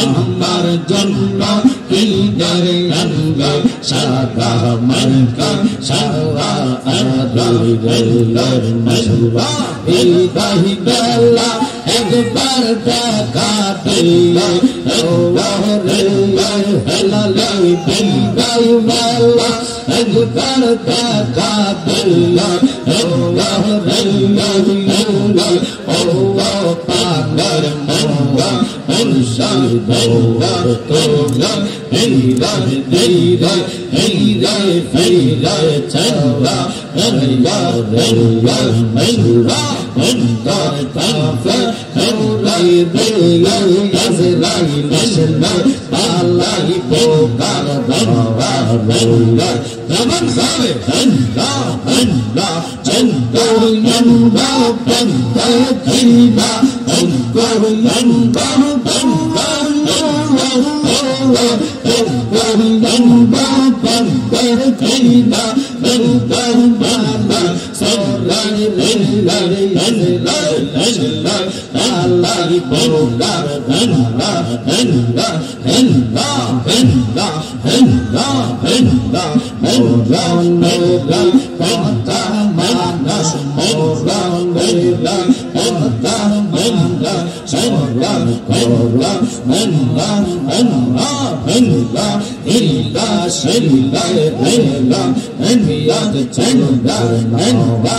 আমার জন্য কি করে আনবে সাদা মার্কা সাদা আদরের মশলা বিদায় বেলা একবার দেখা দিলে ওরে হেলালে বিদায় বেলা একবার দেখা দিলে ওরে ও পাগল মঙ্গা মুর্শিদা তোলা হেরা হেরা হেরা হেরা চন্দ্রা হেরা হেরা হেরা হেরা তাফা হেরাই বেলা আজরাই লশলা আল্লাহ পোকার দরবা হেরা zaman sabe handa handa cendar yanda banda kiba angkor yanda banda angkor yanda banda kiba banda banda sarai lelai lelai lelai Allah pogar handa handa handa handa handa handa Moran moran kata manas moran moran kata manas moran moran moran moran moran illa silla illa illa cenda illa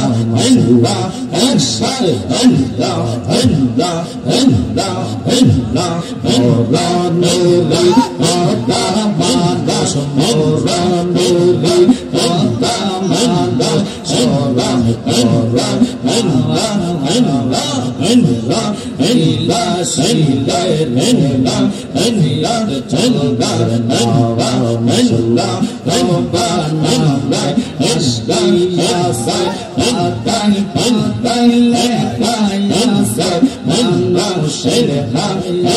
illa asal illa illa illa illa moran moran kata manas moran moran kata manas moran moran illa illa silla illa illa cenda illa illa asal asal atai pantai lekai asal manau shelha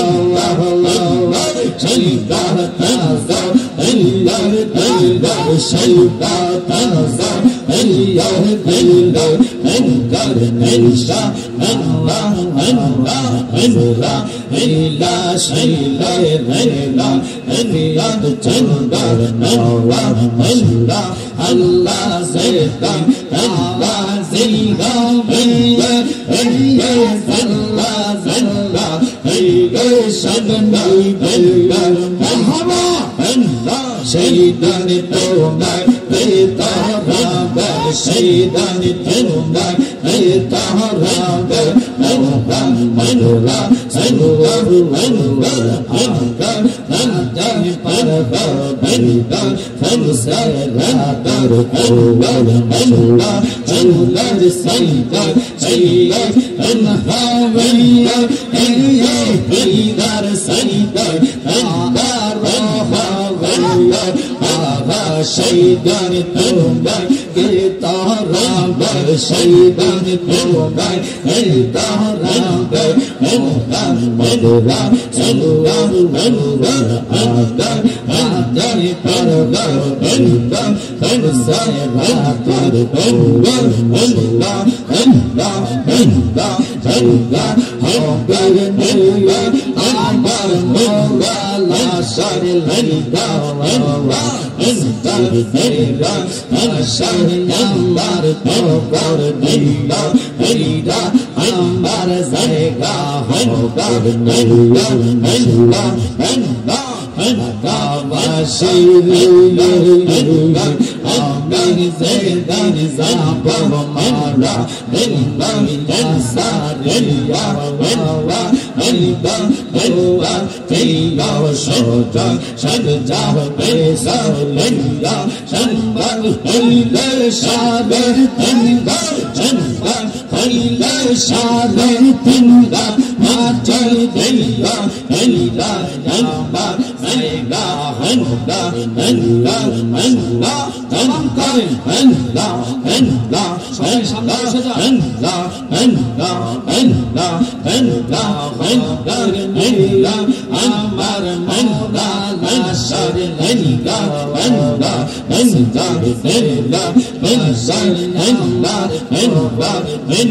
Allah Allah cenda tazar illa illa shelha tazar illa illa enkar nisha Allah Allah Allah illa shelha illa illa cenda Allah Allah Allah zedan Allah zilga biya illa zalla zalla illa shadna biya marhaba Allah şeytan tumay bitahaba şeytan tumay bitahaba Muhammadullah sallallahu alaihi nanti parva benda famsara Allah Allah Allah sayyidan sayyidan anhawiya ayya bidar sayyidan andar hawiya ava sayyidan tumay gitarab sayyidan tumay gitarab Muhammadullah sallallahu alaihi Adai parva benda famsara Allah Allah Allah Allah Allah Habar Mola Ambar Mola La Shari Lenda Allah Entar Fera Ashari Ambar Togar Benda Ferida Ambar Zayga Habar Mola Enda Enda Enda Vashiri Enda Amir Zedan Zabar Mara Enda Enda Ella Ella Ella Ella Ella Shota Shadja Besa Ella Shamba Ella Shabe Ella Shamba Ella Shabe Ella Matal Ella Ella Ella Ella Ella Ella Ella Tamam karin Ella Ella Ella Ella Ella Ella Ella Ella Amar Manda Nashar Ella Ella Ella Ella Ella Ella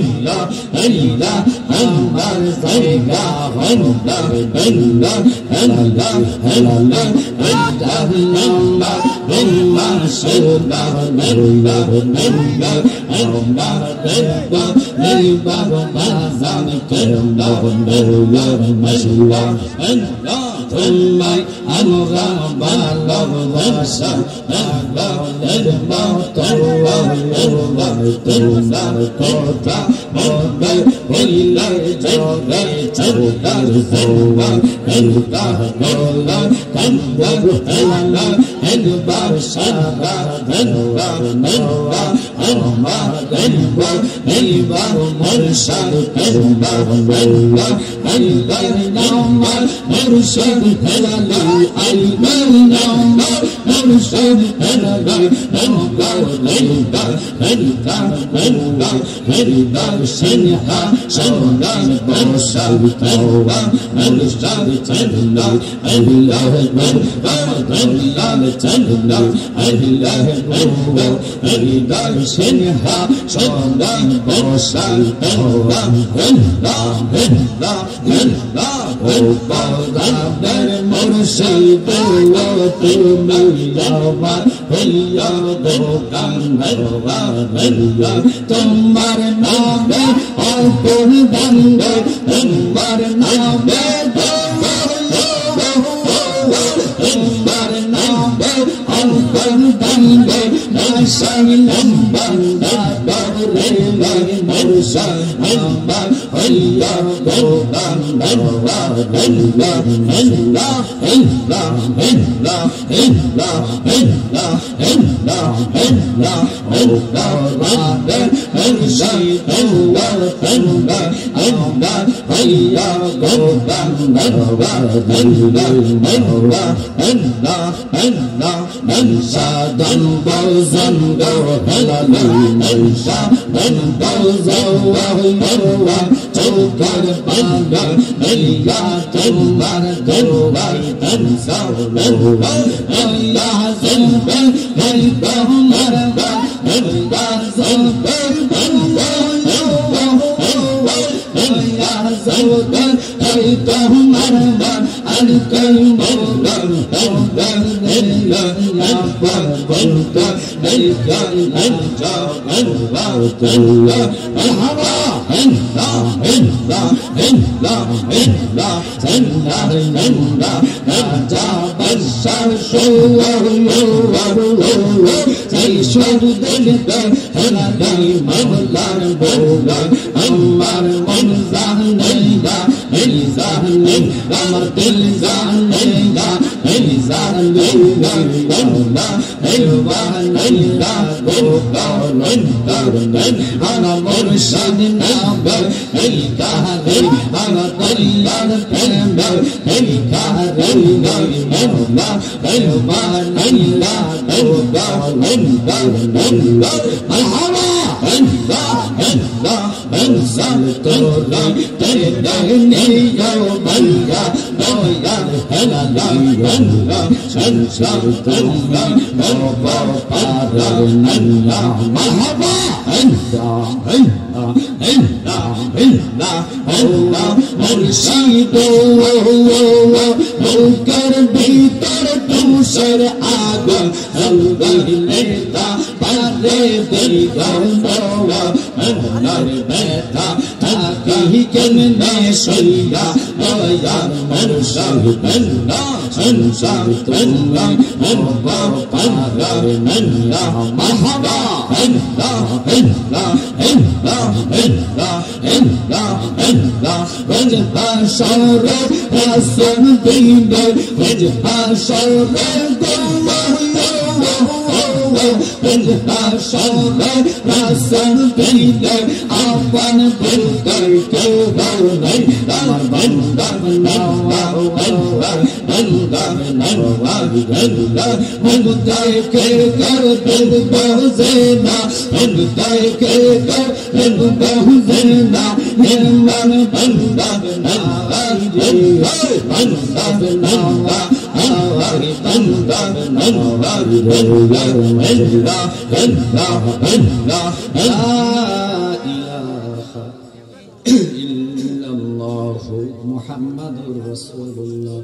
ইল্লাল্লাহু মুহাম্মাদুর রাসূলুল্লাহ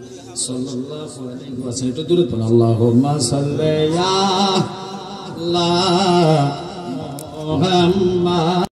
সাল্লাল্লাহু আলাইহি ওয়াসাল্লাম। একটু দূরে পড়ুন, আল্লাহুম্মা সাল্লি আলা মুহাম্মাদ।